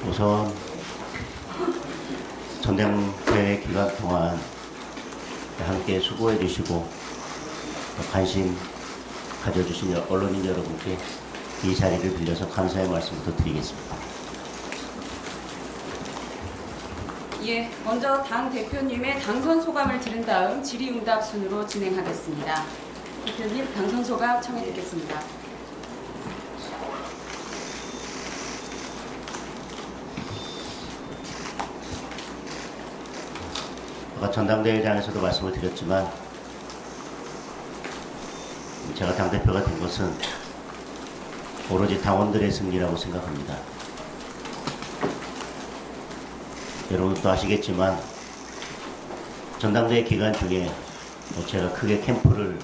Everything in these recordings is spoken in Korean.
우선 전당대회 기간 동안 함께 수고해 주시고 관심 가져주신 언론인 여러분께 이 자리를 빌려서 감사의 말씀부터 드리겠습니다. 예, 먼저 당 대표님의 당선 소감을 들은 다음 질의응답 순으로 진행하겠습니다. 대표님 당선 소감 청해 듣겠습니다. 아까 전당대회장에서도 말씀을 드렸지만 제가 당대표가 된 것은 오로지 당원들의 승리라고 생각합니다. 여러분도 아시겠지만 전당대회 기간 중에 제가 크게 캠프를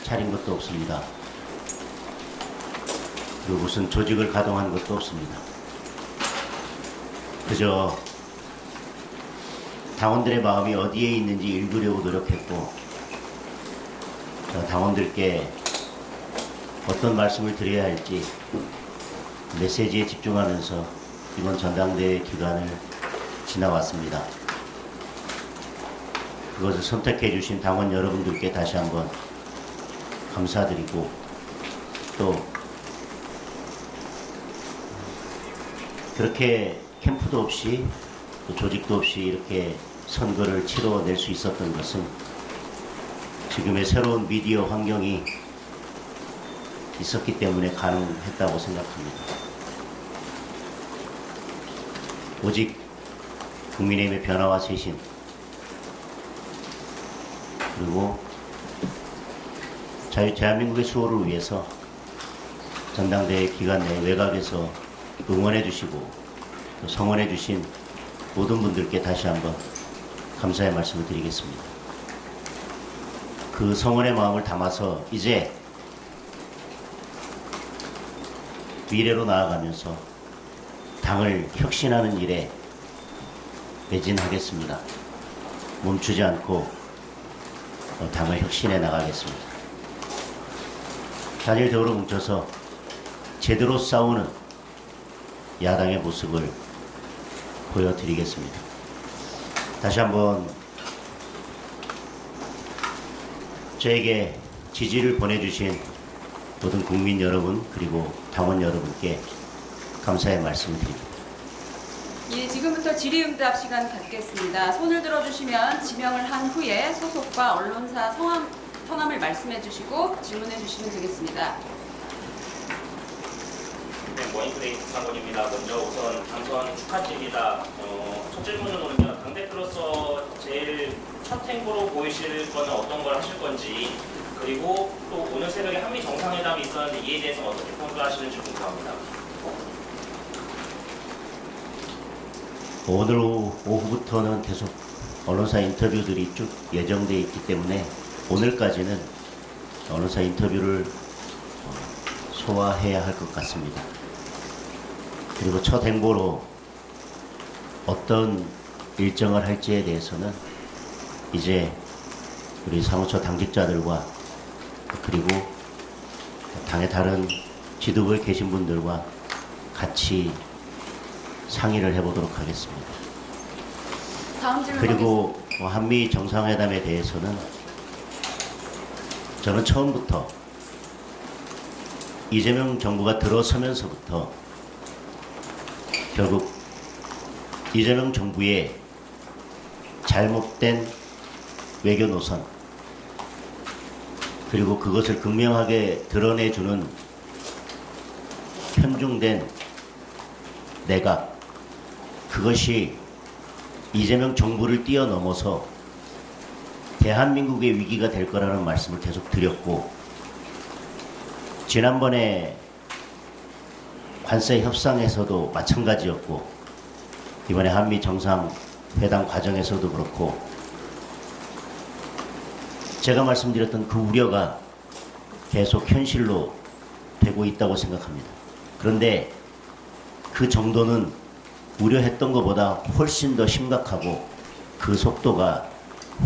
차린 것도 없습니다. 그리고 무슨 조직을 가동한 것도 없습니다. 그저 당원들의 마음이 어디에 있는지 읽으려고 노력했고 당원들께 어떤 말씀을 드려야 할지 메시지에 집중하면서 이번 전당대회 기간을 지나왔습니다. 그것을 선택해 주신 당원 여러분들께 다시 한번 감사드리고 또 그렇게 캠프도 없이 또 조직도 없이 이렇게 선거를 치러낼 수 있었던 것은 지금의 새로운 미디어 환경이 있었기 때문에 가능했다고 생각합니다. 오직 국민의힘의 변화와 쇄신 그리고 대한민국의 수호를 위해서 전당대회 기간 내 외곽에서 응원해 주시고 또 성원해 주신 모든 분들께 다시 한번 감사의 말씀을 드리겠습니다. 그 성원의 마음을 담아서 이제 미래로 나아가면서 당을 혁신하는 일에 매진하겠습니다. 멈추지 않고 당을 혁신해 나가겠습니다. 단일 대우로 뭉쳐서 제대로 싸우는 야당의 모습을 보여드리겠습니다. 다시 한번 저에게 지지를 보내주신 모든 국민 여러분 그리고 당원 여러분께 감사의 말씀을 드립니다. 예, 지금부터 질의응답 시간 갖겠습니다. 손을 들어주시면 지명을 한 후에 소속과 언론사 성함을 말씀해 주시고 질문해 주시면 되겠습니다. 네, 모닝투데이 박상곤입니다. 먼저 우선 당선 축하드립니다. 첫 질문으로는요, 당대표로서 제일 첫 행보로 보이실 거는 어떤 걸 하실 건지, 그리고 또 오늘 새벽에 한미 정상회담이 있었는데 이에 대해서 어떻게 평가하시는지 궁금합니다. 오늘 오후부터는 계속 언론사 인터뷰들이 쭉 예정되어 있기 때문에 오늘까지는 언론사 인터뷰를 소화해야 할 것 같습니다. 그리고 첫 행보로 어떤 일정을 할지에 대해서는 이제 우리 사무처 당직자들과 그리고 당의 다른 지도부에 계신 분들과 같이 상의를 해보도록 하겠습니다. 다음 질문 그리고 한미 정상회담에 대해서는 저는 처음부터 이재명 정부가 들어서면서부터 결국 이재명 정부의 잘못된 외교 노선 그리고 그것을 극명하게 드러내주는 편중된 내각 그것이 이재명 정부를 뛰어넘어서 대한민국의 위기가 될 거라는 말씀을 계속 드렸고 지난번에 관세 협상에서도 마찬가지였고 이번에 한미 정상회담 과정에서도 그렇고 제가 말씀드렸던 그 우려가 계속 현실로 되고 있다고 생각합니다. 그런데 그 정도는 우려했던 것보다 훨씬 더 심각하고 그 속도가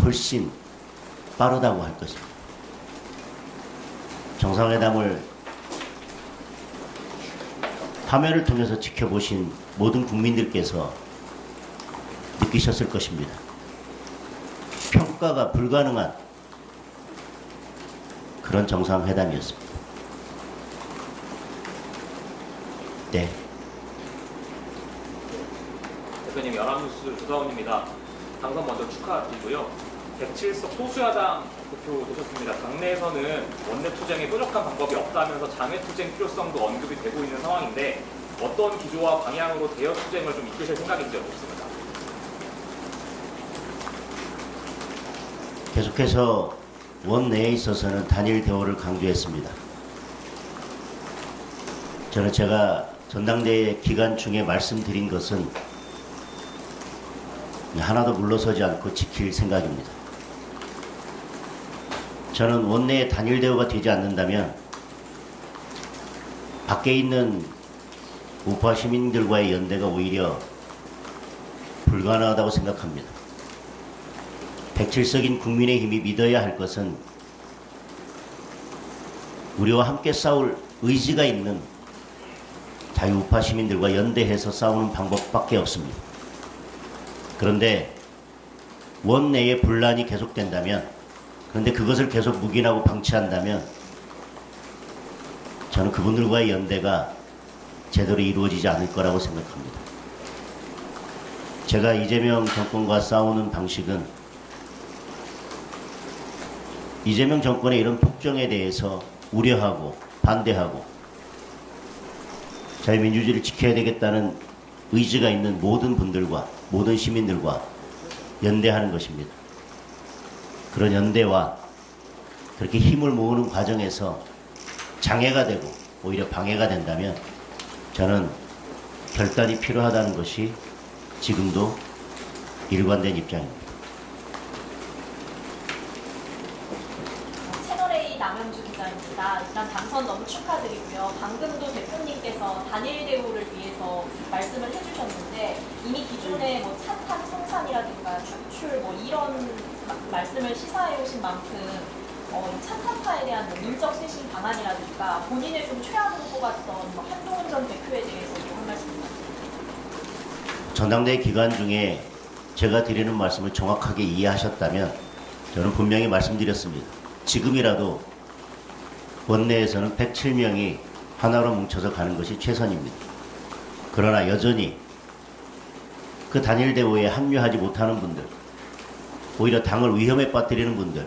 훨씬 빠르다고 할 것입니다. 정상회담을 화면을 통해서 지켜보신 모든 국민들께서 느끼셨을 것입니다. 평가가 불가능한 그런 정상회담이었습니다. 네. 대표님, 연합뉴스 조사원입니다. 당선 먼저 축하드리고요. 107석 소수야당 대표 되셨습니다. 당내에서는 원내 투쟁에 뾰족한 방법이 없다면서 장외 투쟁 필요성도 언급이 되고 있는 상황인데 어떤 기조와 방향으로 대여 투쟁을 좀 이끄실 생각인지 묻습니다. 계속해서 원내에 있어서는 단일 대우를 강조했습니다. 저는 제가 전당대회 기간 중에 말씀드린 것은 하나도 물러서지 않고 지킬 생각입니다. 저는 원내의 단일 대우가 되지 않는다면 밖에 있는 우파 시민들과의 연대가 오히려 불가능하다고 생각합니다. 107석인 국민의힘이 믿어야 할 것은 우리와 함께 싸울 의지가 있는 자유우파 시민들과 연대해서 싸우는 방법밖에 없습니다. 그런데 원내의 분란이 계속된다면, 그런데 그것을 계속 묵인하고 방치한다면 저는 그분들과의 연대가 제대로 이루어지지 않을 거라고 생각합니다. 제가 이재명 정권과 싸우는 방식은 이재명 정권의 이런 폭정에 대해서 우려하고 반대하고 자유민주주의를 지켜야 되겠다는 의지가 있는 모든 분들과 모든 시민들과 연대하는 것입니다. 그런 연대와 그렇게 힘을 모으는 과정에서 장애가 되고 오히려 방해가 된다면 저는 결단이 필요하다는 것이 지금도 일관된 입장입니다. 채널A 남현주 기자입니다. 일단 당선 너무 축하드리고요. 방금도 대표님께서 단일 대우를 위해서 말씀을 해주셨는데 이미 기존에 뭐 차탄 생산이라든가 추출 뭐 이런 말씀을 시사해 오신 만큼 차탄파에 대한 뭐 민적 쇄신 방안이라든가 본인을 좀 최악으로 꼽았던 뭐 한동훈 전 대표에 대해서 한 말씀 부탁드립니다. 전당대회 기간 중에 제가 드리는 말씀을 정확하게 이해하셨다면 저는 분명히 말씀드렸습니다. 지금이라도 원내에서는 107명이 하나로 뭉쳐서 가는 것이 최선입니다. 그러나 여전히 그 단일 대우에 합류하지 못하는 분들, 오히려 당을 위험에 빠뜨리는 분들,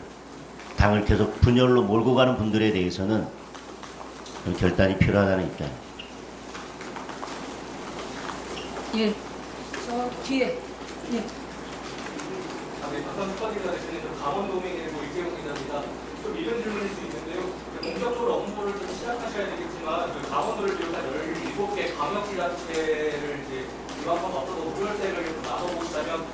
당을 계속 분열로 몰고 가는 분들에 대해서는 결단이 필요하다는 입장입니다. 예. 저 뒤에. 예. 박선 축하드립니다. 대표님, 강원도민이고 이재용 기자입니다. 좀 이런 질문일 수 있는데요. 본격적으로 업무를 좀 시작하셔야 되겠지만 강원도를 비롯한 17개 광역지자체를 이제 이만큼 앞서서 우열대를 나눠보시다면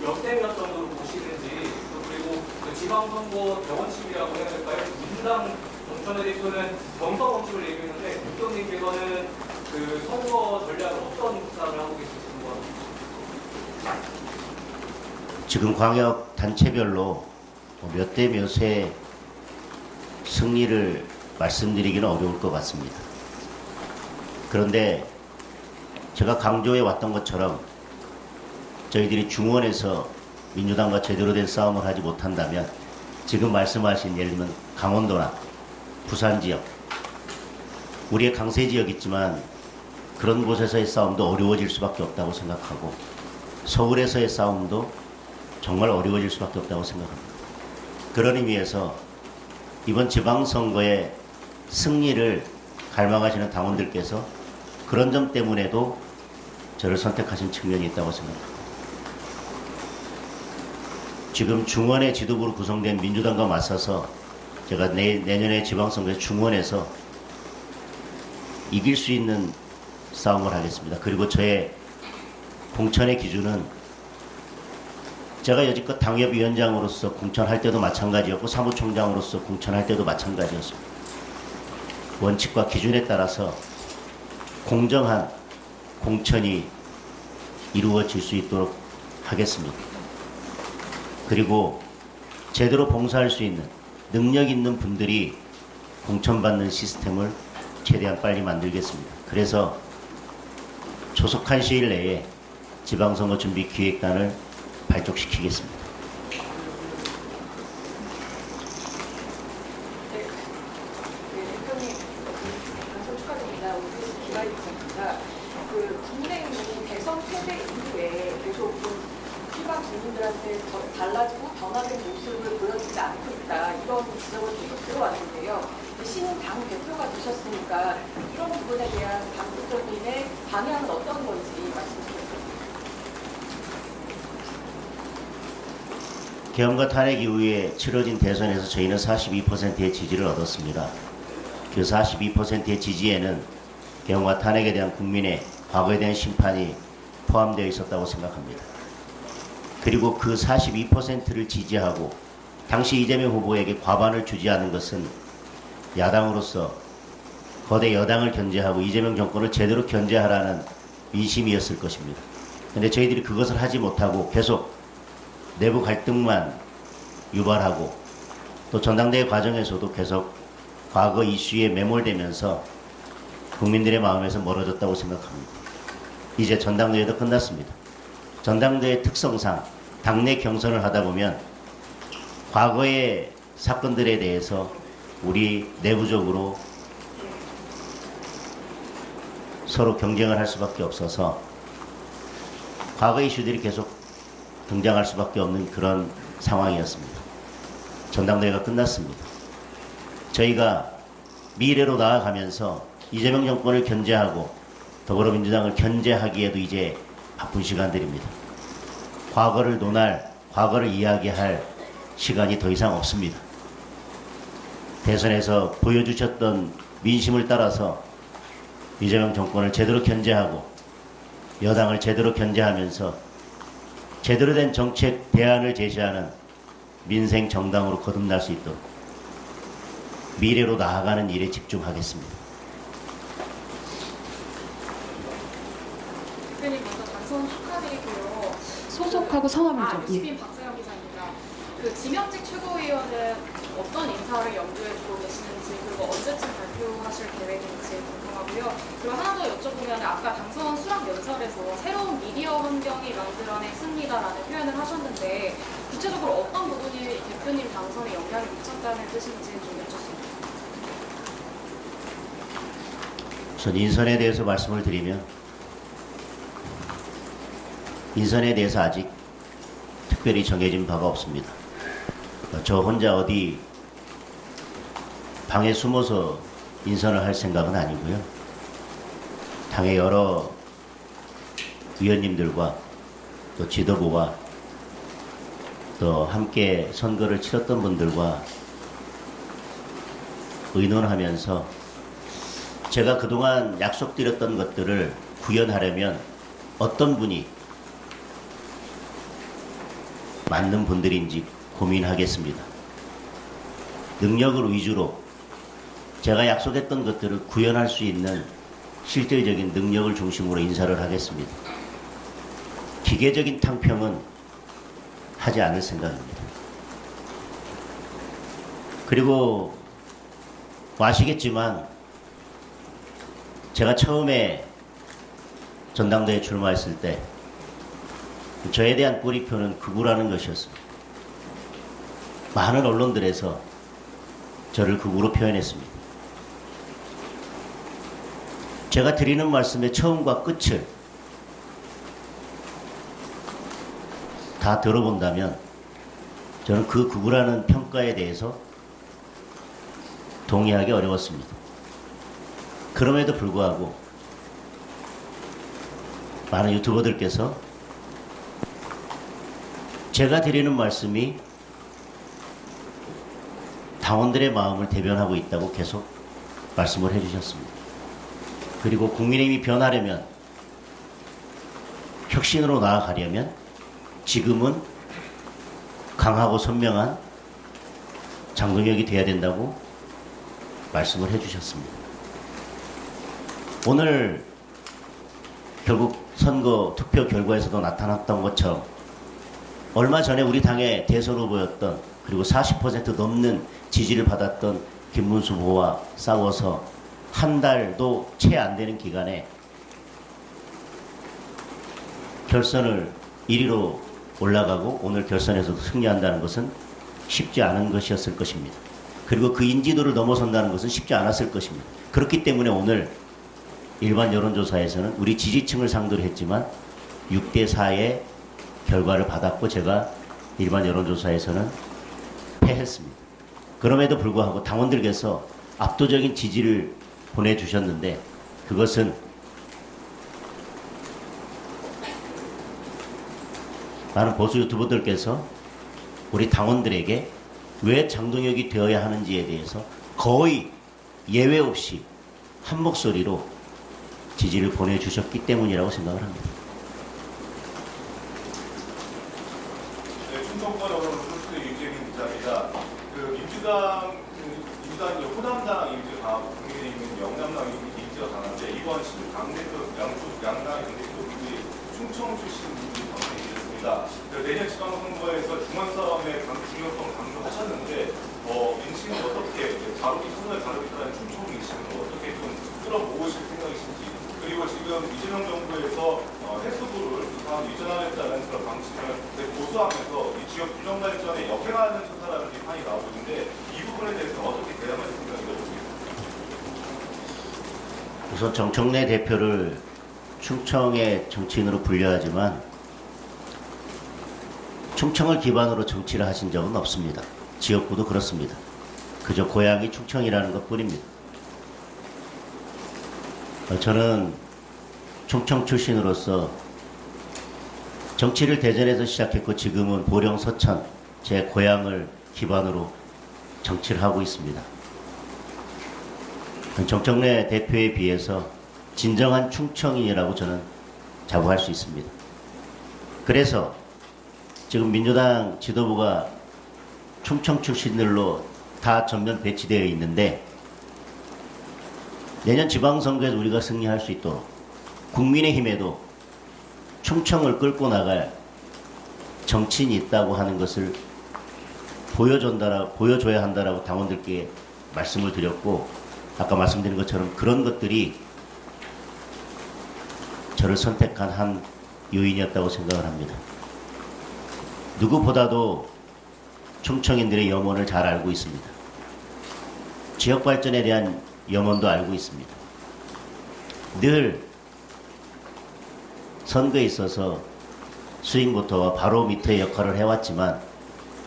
몇 대 몇 정도로 보시는지, 또 그리고 지방선거 병원칙이라고 해야 될까요? 민주당 정천의 대표는 경선 원칙을 얘기했는데 국정님께서는 그 선거 전략을 어떤 구상을 하고 계실지 궁금합니다. 지금 광역 단체별로 몇 대 몇의 승리를 말씀드리기는 어려울 것 같습니다. 그런데 제가 강조해 왔던 것처럼 저희들이 중원에서 민주당과 제대로 된 싸움을 하지 못한다면 지금 말씀하신 예를 들면 강원도나 부산 지역, 우리의 강세 지역 있지만 그런 곳에서의 싸움도 어려워질 수밖에 없다고 생각하고 서울에서의 싸움도 정말 어려워질 수밖에 없다고 생각합니다. 그런 의미에서 이번 지방선거의 승리를 갈망하시는 당원들께서 그런 점 때문에도 저를 선택하신 측면이 있다고 생각합니다. 지금 중원의 지도부로 구성된 민주당과 맞서서 제가 내년에 지방선거에서 중원에서 이길 수 있는 싸움을 하겠습니다. 그리고 저의 공천의 기준은 제가 여지껏 당협위원장으로서 공천할 때도 마찬가지였고 사무총장으로서 공천할 때도 마찬가지였습니다. 원칙과 기준에 따라서 공정한 공천이 이루어질 수 있도록 하겠습니다. 그리고 제대로 봉사할 수 있는 능력 있는 분들이 공천받는 시스템을 최대한 빨리 만들겠습니다. 그래서 조속한 시일 내에 지방선거 준비 기획단을 발족시키겠습니다. 대표님, 당선 축하드립니다. 오늘 기다리고 있습니다. 국민의힘이 대선 패배 이후에 계속 일반 국민들한테 달라지고 변화된 모습을 보여주지 않고 있다. 이런 지적을 계속 들어왔는데요. 신인 당 대표가 되셨으니까 이런 부분에 대한 당 대표님의 방향은 어떤 건지 말씀해 주세요. 계엄과 탄핵 이후에 치러진 대선에서 저희는 42%의 지지를 얻었습니다. 그 42%의 지지에는 계엄과 탄핵에 대한 국민의 과거에 대한 심판이 포함되어 있었다고 생각합니다. 그리고 그 42%를 지지하고 당시 이재명 후보에게 과반을 주지 않은 것은 야당으로서 거대 여당을 견제하고 이재명 정권을 제대로 견제하라는 민심이었을 것입니다. 그런데 저희들이 그것을 하지 못하고 계속 내부 갈등만 유발하고 또 전당대회 과정에서도 계속 과거 이슈에 매몰되면서 국민들의 마음에서 멀어졌다고 생각합니다. 이제 전당대회도 끝났습니다. 전당대회 특성상 당내 경선을 하다 보면 과거의 사건들에 대해서 우리 내부적으로 서로 경쟁을 할 수밖에 없어서 과거 이슈들이 계속 등장할 수밖에 없는 그런 상황이었습니다. 전당대회가 끝났습니다. 저희가 미래로 나아가면서 이재명 정권을 견제하고 더불어민주당을 견제하기에도 이제 바쁜 시간들입니다. 과거를 논할, 과거를 이야기할 시간이 더 이상 없습니다. 대선에서 보여주셨던 민심을 따라서 이재명 정권을 제대로 견제하고 여당을 제대로 견제하면서 제대로 된 정책 대안을 제시하는 민생 정당으로 거듭날 수 있도록 미래로 나아가는 일에 집중하겠습니다. 대표님 먼저 당선 축하드리고요. 소속하고 성함을 좀. 뉴스빈 박세영 기자입니다. 지명직 최고위원은 어떤 인사를 염두에 두고 계시는지 그리고 언제쯤 발표하실 계획인지 궁금하고요. 그리고 하나 더 여쭤보면 아까 당선 수락 연설에서 새로운 미디어 환경이 만들어냈습니다라는 표현을 하셨는데 구체적으로 어떤 부분이 대표님 당선에 영향을 미쳤다는 뜻인지 좀 여쭙습니다. 우선 인선에 대해서 말씀을 드리면 인선에 대해서 아직 특별히 정해진 바가 없습니다. 저 혼자 어디 방에 숨어서 인선을 할 생각은 아니고요. 당의 여러 위원님들과 또 지도부와 또 함께 선거를 치렀던 분들과 의논하면서 제가 그동안 약속드렸던 것들을 구현하려면 어떤 분이 맞는 분들인지 고민하겠습니다. 능력을 위주로 제가 약속했던 것들을 구현할 수 있는 실질적인 능력을 중심으로 인사를 하겠습니다. 기계적인 탕평은 하지 않을 생각입니다. 그리고 아시겠지만 제가 처음에 전당대회에 출마했을 때 저에 대한 뿌리표는 극우라는 것이었습니다. 많은 언론들에서 저를 극우로 표현했습니다. 제가 드리는 말씀의 처음과 끝을 다 들어본다면 저는 그 극우라는 평가에 대해서 동의하기 어려웠습니다. 그럼에도 불구하고 많은 유튜버들께서 제가 드리는 말씀이 당원들의 마음을 대변하고 있다고 계속 말씀을 해주셨습니다. 그리고 국민의힘이 변하려면 혁신으로 나아가려면 지금은 강하고 선명한 장동혁이 돼야 된다고 말씀을 해주셨습니다. 오늘 결국 선거 투표 결과에서도 나타났던 것처럼 얼마 전에 우리 당의 대선 후보였던 그리고 40% 넘는 지지를 받았던 김문수 후보와 싸워서 한 달도 채 안 되는 기간에 결선을 1위로 올라가고 오늘 결선에서도 승리한다는 것은 쉽지 않은 것이었을 것입니다. 그리고 그 인지도를 넘어선다는 것은 쉽지 않았을 것입니다. 그렇기 때문에 오늘 일반 여론조사에서는 우리 지지층을 상대로 했지만 6대4의 결과를 받았고 제가 일반 여론조사에서는 패했습니다. 그럼에도 불구하고 당원들께서 압도적인 지지를 보내주셨는데 그것은 많은 보수 유튜버들께서 우리 당원들에게 왜 장동혁이 되어야 하는지에 대해서 거의 예외 없이 한 목소리로 지지를 보내주셨기 때문이라고 생각을 합니다. 네, 충청권 언론수의 유재민 기자입니다. 민주당 호남당 이미지가 국민의힘은 영남당 이미지가 강한데 이번 당대표 양당의 당대표들이 충청 출신 분들이 당선되셨습니다. 내년 지방선거에서 중앙 싸움의 중요성 강조하셨는데 민심은 어떻게 선거에 다루기 따른 충청 민심을 어떻게 좀 끌어모으실 생각이신지 그리고 지금 이재명 정부에서 해수부를 이전하겠다는 그런 방침을 고수하면서 이 지역 균형 발전에 역행하는 처사라는 비판이 나오고 있는데 이 부분에 대해서 어떻게 대응하실 생각인지 모르겠습니다. 우선 정청래 대표를 충청의 정치인으로 분류하지만 충청을 기반으로 정치를 하신 적은 없습니다. 지역구도 그렇습니다. 그저 고향이 충청이라는 것뿐입니다. 저는 충청 출신으로서 정치를 대전에서 시작했고 지금은 보령 서천 제 고향을 기반으로 정치를 하고 있습니다. 정청래 대표에 비해서 진정한 충청인이라고 저는 자부할 수 있습니다. 그래서 지금 민주당 지도부가 충청 출신들로 다 전면 배치되어 있는데 내년 지방선거에서 우리가 승리할 수 있도록 국민의힘에도 충청을 끌고 나갈 정치인이 있다고 하는 것을 보여줘야 한다라고 당원들께 말씀을 드렸고 아까 말씀드린 것처럼 그런 것들이 저를 선택한 한 요인이었다고 생각을 합니다. 누구보다도 충청인들의 염원을 잘 알고 있습니다. 지역 발전에 대한 염원도 알고 있습니다. 늘 선거에 있어서 스윙보터와 바로 밑의 역할을 해왔지만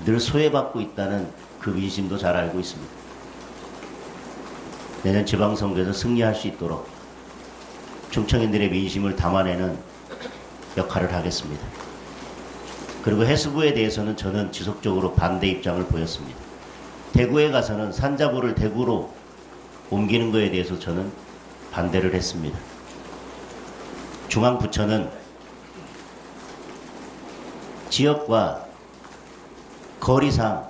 늘 소외받고 있다는 그 민심도 잘 알고 있습니다. 내년 지방선거에서 승리할 수 있도록 충청인들의 민심을 담아내는 역할을 하겠습니다. 그리고 해수부에 대해서는 저는 지속적으로 반대 입장을 보였습니다. 대구에 가서는 산자부를 대구로 옮기는 것에 대해서 저는 반대를 했습니다. 중앙부처는 지역과 거리상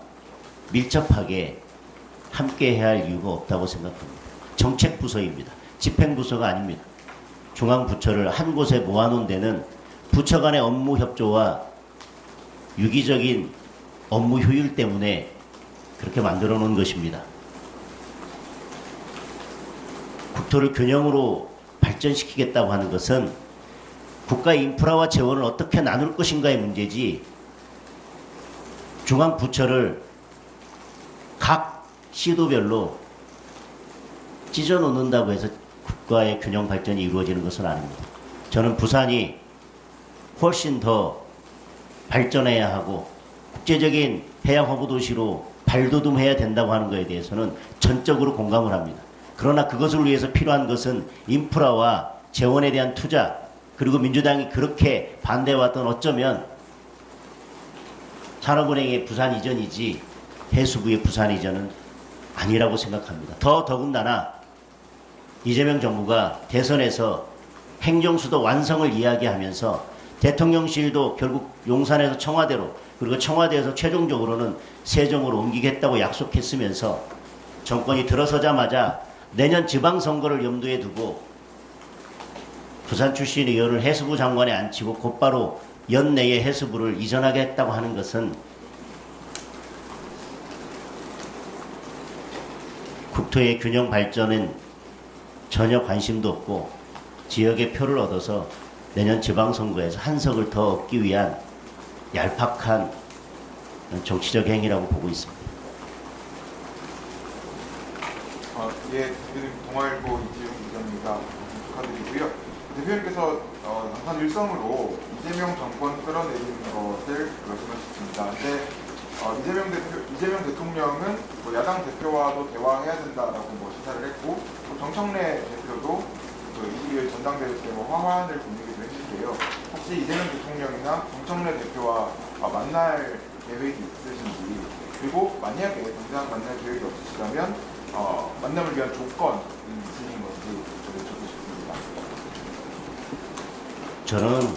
밀접하게 함께 해야 할 이유가 없다고 생각합니다. 정책부서입니다. 집행부서가 아닙니다. 중앙부처를 한 곳에 모아놓은 데는 부처 간의 업무 협조와 유기적인 업무 효율 때문에 그렇게 만들어 놓은 것입니다. 국토를 균형으로 발전시키겠다고 하는 것은 국가의 인프라와 재원을 어떻게 나눌 것인가의 문제지 중앙부처를 각 시도별로 찢어 놓는다고 해서 국가의 균형 발전이 이루어지는 것은 아닙니다. 저는 부산이 훨씬 더 발전해야 하고 국제적인 해양 허브 도시로 발돋움해야 된다고 하는 것에 대해서는 전적으로 공감을 합니다. 그러나 그것을 위해서 필요한 것은 인프라와 재원에 대한 투자 그리고 민주당이 그렇게 반대해왔던 어쩌면 산업은행의 부산 이전이지 해수부의 부산 이전은 아니라고 생각합니다. 더군다나 이재명 정부가 대선에서 행정수도 완성을 이야기하면서 대통령실도 결국 용산에서 청와대로 그리고 청와대에서 최종적으로는 세종으로 옮기겠다고 약속했으면서 정권이 들어서자마자 내년 지방선거를 염두에 두고 부산 출신 의원을 해수부 장관에 앉히고 곧바로 연내에 해수부를 이전하겠다고 하는 것은 국토의 균형 발전은 전혀 관심도 없고 지역의 표를 얻어서 내년 지방선거에서 한 석을 더 얻기 위한 얄팍한 정치적 행위라고 보고 있습니다. 예, 대표님 동아일보 이지용 기자입니다. 축하드리고요. 대표님께서 당선 일성으로 이재명 정권 끌어내리는 것을 말씀하셨습니다. 근데 이재명 대통령은 뭐 야당 대표와도 대화해야 된다라고 뭐 시사를 했고, 또 정청래 대표도 그 22일 전당대회 때 뭐 화환을 보내기도 했는데요. 혹시 이재명 대통령이나 정청래 대표와 만날 계획이 있으신지, 그리고 만약에 당장 만날 계획이 없으시다면 만남을 위한 조건이 있으신 건지 여쭤보고 싶습니다. 저는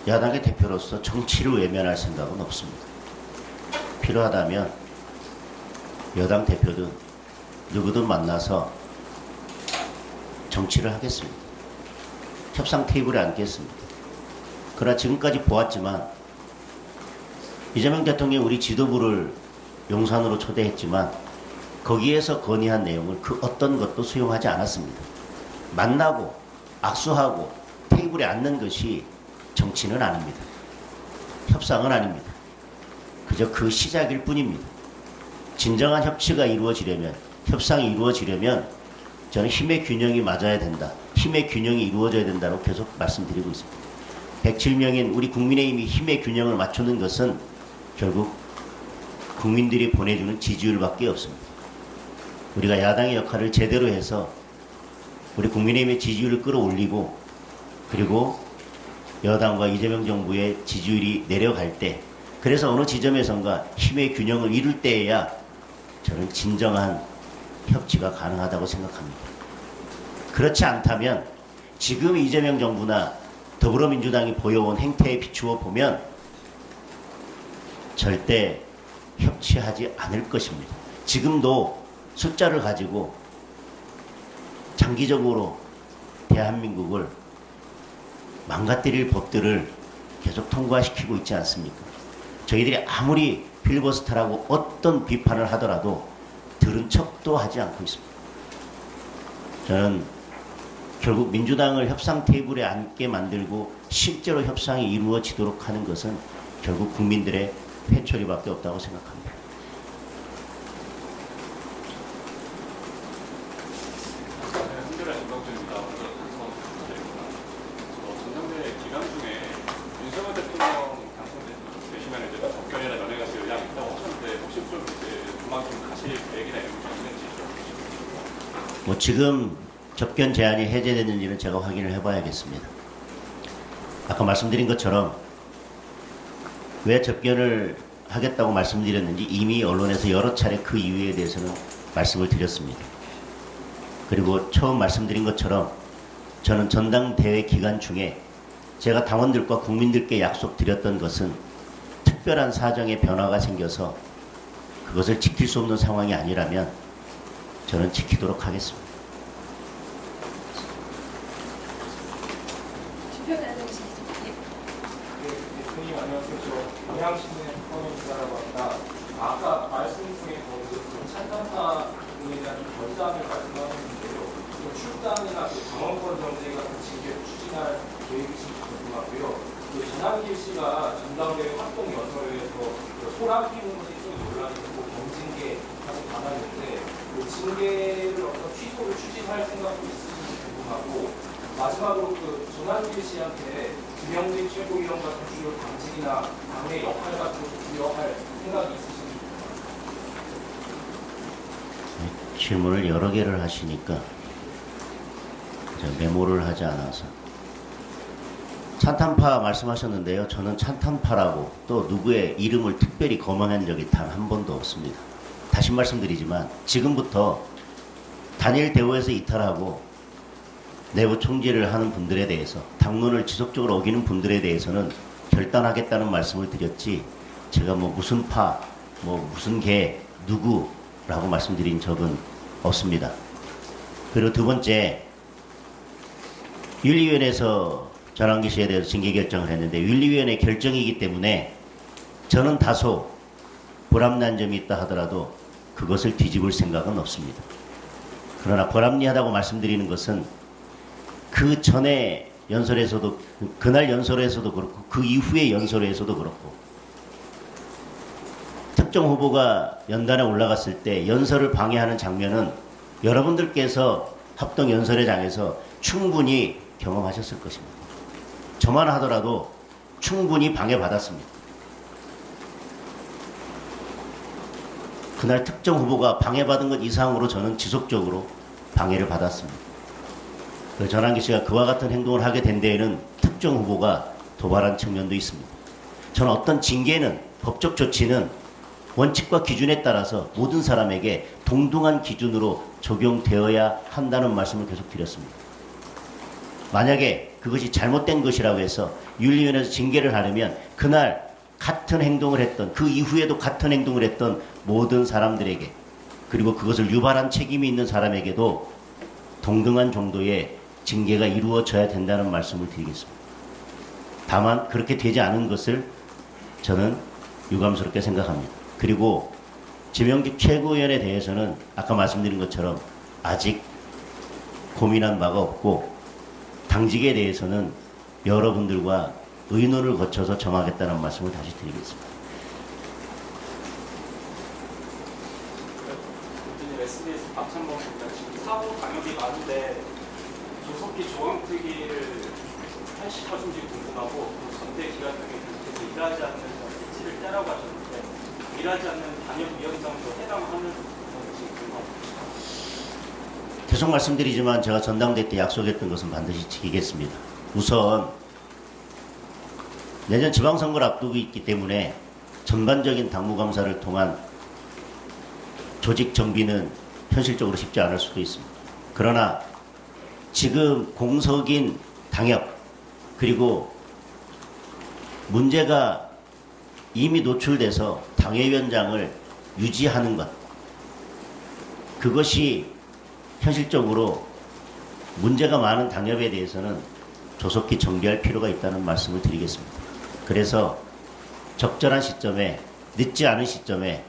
야당의 대표로서 정치를 외면할 생각은 없습니다. 필요하다면 여당 대표든 누구든 만나서 정치를 하겠습니다. 협상 테이블에 앉겠습니다. 그러나 지금까지 보았지만 이재명 대통령이 우리 지도부를 용산으로 초대했지만 거기에서 건의한 내용을 그 어떤 것도 수용하지 않았습니다. 만나고 악수하고 테이블에 앉는 것이 정치는 아닙니다. 협상은 아닙니다. 그저 그 시작일 뿐입니다. 진정한 협치가 이루어지려면, 협상이 이루어지려면 저는 힘의 균형이 맞아야 된다. 힘의 균형이 이루어져야 된다고 계속 말씀드리고 있습니다. 107명인 우리 국민의힘이 힘의 균형을 맞추는 것은 결국 국민들이 보내주는 지지율밖에 없습니다. 우리가 야당의 역할을 제대로 해서 우리 국민의힘의 지지율을 끌어올리고, 그리고 여당과 이재명 정부의 지지율이 내려갈 때, 그래서 어느 지점에선가 힘의 균형을 이룰 때에야 저는 진정한 협치가 가능하다고 생각합니다. 그렇지 않다면 지금 이재명 정부나 더불어민주당이 보여온 행태에 비추어 보면 절대 협치하지 않을 것입니다. 지금도 숫자를 가지고 장기적으로 대한민국을 망가뜨릴 법들을 계속 통과시키고 있지 않습니까? 저희들이 아무리 필리버스터라고 어떤 비판을 하더라도 들은 척도 하지 않고 있습니다. 저는 결국 민주당을 협상 테이블에 앉게 만들고 실제로 협상이 이루어지도록 하는 것은 결국 국민들의 회초리밖에 없다고 생각합니다. 한겨레 김광준입니다. 먼저 당선드립니다. 전당대회 기간 중에 윤석열 대통령 당선되시면 이제 접견이나 연회 가실 의향이 있다고 하셨는데 혹시 좀 이제 그만큼 가실 계획이나 이런 게 있는지 좀. 뭐 지금 접견 제한이 해제됐는지는 제가 확인을 해봐야겠습니다. 아까 말씀드린 것처럼 왜 접견을 하겠다고 말씀드렸는지 이미 언론에서 여러 차례 그 이유에 대해서는 말씀을 드렸습니다. 그리고 처음 말씀드린 것처럼 저는 전당대회 기간 중에 제가 당원들과 국민들께 약속드렸던 것은 특별한 사정의 변화가 생겨서 그것을 지킬 수 없는 상황이 아니라면 저는 지키도록 하겠습니다. 대표님 안녕하세요. 저 경향신문의 박광현 기자라고 합니다. 아까 말씀 중에 찬탄파 등에 대한 결단을 말씀하셨는데요. 출당이나 당원권 정지 같은 징계를 추진할 계획이신지 궁금하고요. 전한길 씨가 전당대회 활동 연설에서 소란 피우는 것이 좀 논란이 있고 경징계하고 받았는데 징계를 어떤 취소를 추진할 생각도 있으신지 궁금하고, 마지막으로 전한길 씨한테 김영진 최고위원 같은 주요 당직이나 당의 역할 같은 것을 부여할 생각이 있으신지. 질문을 여러 개를 하시니까 제가 메모를 하지 않아서. 찬탄파 말씀하셨는데요. 저는 찬탄파라고 또 누구의 이름을 특별히 거명한 적이 단 한 번도 없습니다. 다시 말씀드리지만 지금부터 단일 대우에서 이탈하고 내부 총질을 하는 분들에 대해서, 당론을 지속적으로 어기는 분들에 대해서는 결단하겠다는 말씀을 드렸지, 제가 뭐 무슨 파, 뭐 무슨 개, 누구라고 말씀드린 적은 없습니다. 그리고 두 번째, 윤리위원회에서 전환기 씨에 대해서 징계 결정을 했는데 윤리위원회 결정이기 때문에 저는 다소 불합리한 점이 있다 하더라도 그것을 뒤집을 생각은 없습니다. 그러나 불합리하다고 말씀드리는 것은 그 전에 연설에서도 그날 연설에서도 그렇고 그 이후의 연설에서도 그렇고 특정 후보가 연단에 올라갔을 때 연설을 방해하는 장면은 여러분들께서 합동 연설회장에서 충분히 경험하셨을 것입니다. 저만 하더라도 충분히 방해받았습니다. 그날 특정 후보가 방해받은 것 이상으로 저는 지속적으로 방해를 받았습니다. 전환기 씨가 그와 같은 행동을 하게 된 데에는 특정 후보가 도발한 측면도 있습니다. 저는 어떤 징계는 법적 조치는 원칙과 기준에 따라서 모든 사람에게 동등한 기준으로 적용되어야 한다는 말씀을 계속 드렸습니다. 만약에 그것이 잘못된 것이라고 해서 윤리위원회에서 징계를 하려면 그날 같은 행동을 했던 그 이후에도 같은 행동을 했던 모든 사람들에게 그리고 그것을 유발한 책임이 있는 사람에게도 동등한 정도의 징계가 이루어져야 된다는 말씀을 드리겠습니다. 다만 그렇게 되지 않은 것을 저는 유감스럽게 생각합니다. 그리고 지명직 최고위원에 대해서는 아까 말씀드린 것처럼 아직 고민한 바가 없고 당직에 대해서는 여러분들과 의논을 거쳐서 정하겠다는 말씀을 다시 드리겠습니다. SBS 박찬범입니다. 지금 사고 방역이 많은데 조속히 조항특위를 하시는지 궁금하고 전대 기간 중에 계속해서 일하지 않는 일치를 떼라고 하셨는데 일하지 않는 방역위원장도 해당하는 건지 궁금합니다. 계속 말씀드리지만 제가 전당대 때 약속했던 것은 반드시 지키겠습니다. 우선 내년 지방선거를 앞두고 있기 때문에 전반적인 당무감사를 통한 조직 정비는 현실적으로 쉽지 않을 수도 있습니다. 그러나 지금 공석인 당협 그리고 문제가 이미 노출돼서 당협위원장을 유지하는 것 그것이 현실적으로 문제가 많은 당협에 대해서는 조속히 정비할 필요가 있다는 말씀을 드리겠습니다. 그래서 적절한 시점에 늦지 않은 시점에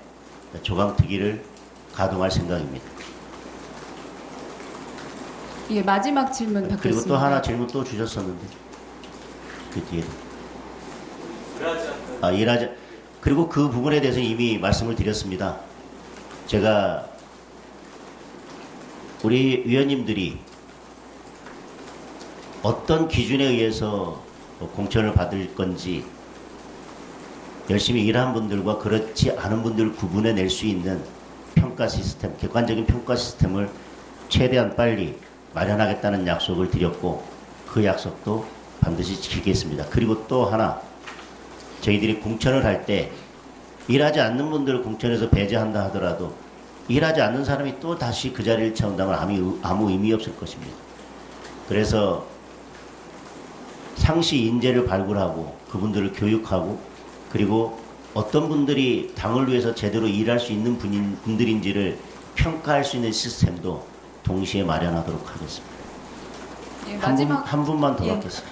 조강특위를 가동할 생각입니다. 예, 마지막 질문 받겠습니다. 그리고 또 하나 질문 또 주셨었는데 그 뒤에 그리고 그 부분에 대해서 이미 말씀을 드렸습니다. 제가 우리 위원님들이 어떤 기준에 의해서 공천을 받을 건지 열심히 일한 분들과 그렇지 않은 분들을 구분해낼 수 있는 평가 시스템, 객관적인 평가 시스템을 최대한 빨리 마련하겠다는 약속을 드렸고 그 약속도 반드시 지키겠습니다. 그리고 또 하나 저희들이 공천을 할 때 일하지 않는 분들을 공천에서 배제한다 하더라도 일하지 않는 사람이 또 다시 그 자리를 채운다면 아무 의미 없을 것입니다. 그래서 상시 인재를 발굴하고 그분들을 교육하고 그리고 어떤 분들이 당을 위해서 제대로 일할 수 있는 분들인지를 평가할 수 있는 시스템도 동시에 마련하도록 하겠습니다. 예, 마지막 한 분만 더 예. 받겠습니다.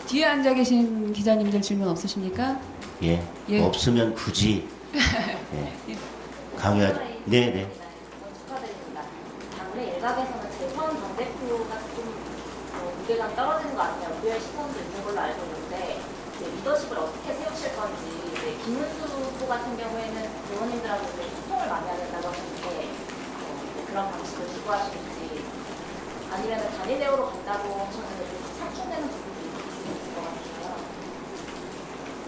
뒤에 앉아 계신 기자님들 질문 없으십니까? 예. 예. 없으면 굳이 예. 강요하지. 네네. 축하드립니다. 당내 일각에서는 재선 당대표가 좀 무게감 떨어지는 거 아니냐 우려의 시선도 있는 걸로 알고 있는데 리더십을 어떻게 세우실 건지 김문수 후보 같은 경우에는 의원님들하고 소통을 많이 해야 된다고 하는데 그런 방식을 지구하실지 아니면 단일 대우로 간다고 하셨는데 상충되는 부분이 있을 것 같아요.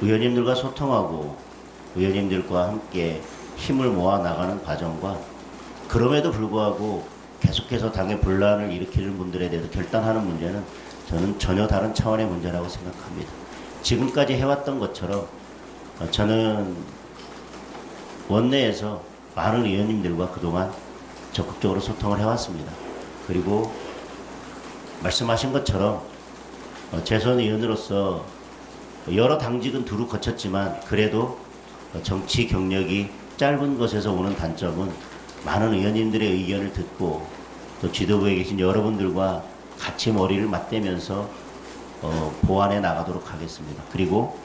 의원님들과 소통하고 의원님들과 함께 힘을 모아 나가는 과정과 그럼에도 불구하고 계속해서 당의 분란을 일으키는 분들에 대해서 결단하는 문제는 저는 전혀 다른 차원의 문제라고 생각합니다. 지금까지 해왔던 것처럼 저는 원내에서 많은 의원님들과 그동안 적극적으로 소통을 해왔습니다. 그리고 말씀하신 것처럼 재선 의원으로서 여러 당직은 두루 거쳤지만 그래도 정치 경력이 짧은 것에서 오는 단점은 많은 의원님들의 의견을 듣고 또 지도부에 계신 여러분들과 같이 머리를 맞대면서 보완해 나가도록 하겠습니다. 그리고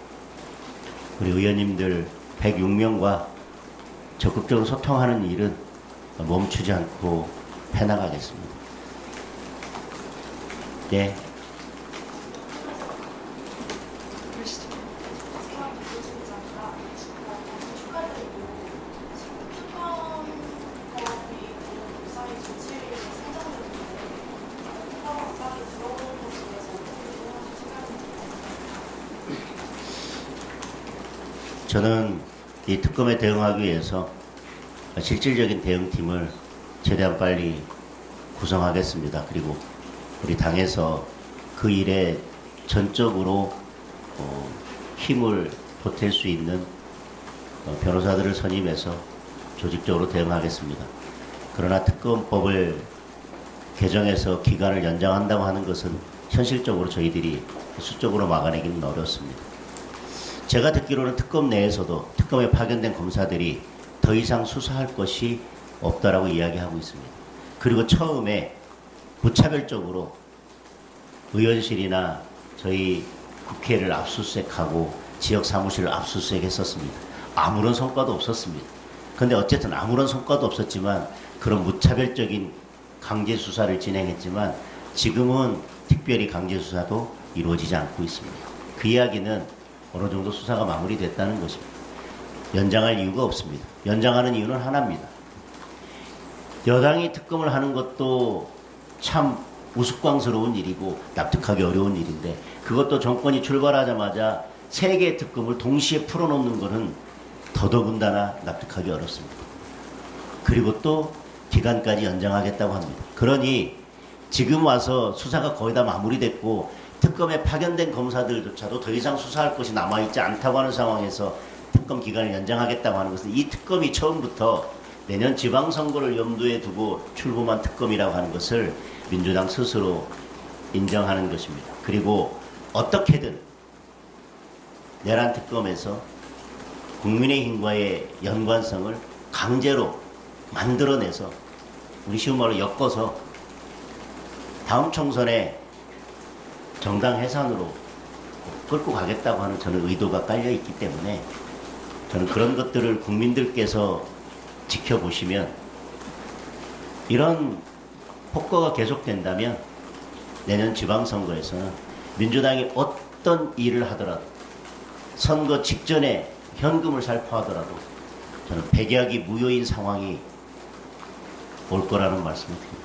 우리 의원님들 106명과 적극적으로 소통하는 일은 멈추지 않고 해나가겠습니다. 네, 저는 이 특검에 대응하기 위해서 실질적인 대응팀을 최대한 빨리 구성하겠습니다. 그리고 우리 당에서 그 일에 전적으로 힘을 보탤 수 있는 변호사들을 선임해서 조직적으로 대응하겠습니다. 그러나 특검법을 개정해서 기간을 연장한다고 하는 것은 현실적으로 저희들이 수적으로 막아내기는 어렵습니다. 제가 듣기로는 특검 내에서도 특검에 파견된 검사들이 더 이상 수사할 것이 없다라고 이야기하고 있습니다. 그리고 처음에 무차별적으로 의원실이나 저희 국회를 압수수색하고 지역 사무실을 압수수색했었습니다. 아무런 성과도 없었습니다. 그런데 어쨌든 아무런 성과도 없었지만 그런 무차별적인 강제 수사를 진행했지만 지금은 특별히 강제 수사도 이루어지지 않고 있습니다. 그 이야기는 어느 정도 수사가 마무리됐다는 것입니다. 연장할 이유가 없습니다. 연장하는 이유는 하나입니다. 여당이 특검을 하는 것도 참 우스꽝스러운 일이고 납득하기 어려운 일인데 그것도 정권이 출발하자마자 3개의 특검을 동시에 풀어놓는 것은 더더군다나 납득하기 어렵습니다. 그리고 또 기간까지 연장하겠다고 합니다. 그러니 지금 와서 수사가 거의 다 마무리됐고 특검에 파견된 검사들조차도 더 이상 수사할 것이 남아있지 않다고 하는 상황에서 특검 기간을 연장하겠다고 하는 것은 이 특검이 처음부터 내년 지방선거를 염두에 두고 출범한 특검이라고 하는 것을 민주당 스스로 인정하는 것입니다. 그리고 어떻게든 내란 특검에서 국민의힘과의 연관성을 강제로 만들어내서 우리 쉬운 말로 엮어서 다음 총선에 정당 해산으로 끌고 가겠다고 하는 저는 의도가 깔려 있기 때문에 저는 그런 것들을 국민들께서 지켜보시면 이런 폭거가 계속된다면 내년 지방선거에서는 민주당이 어떤 일을 하더라도 선거 직전에 현금을 살포하더라도 저는 백약이 무효인 상황이 올 거라는 말씀을 드립니다.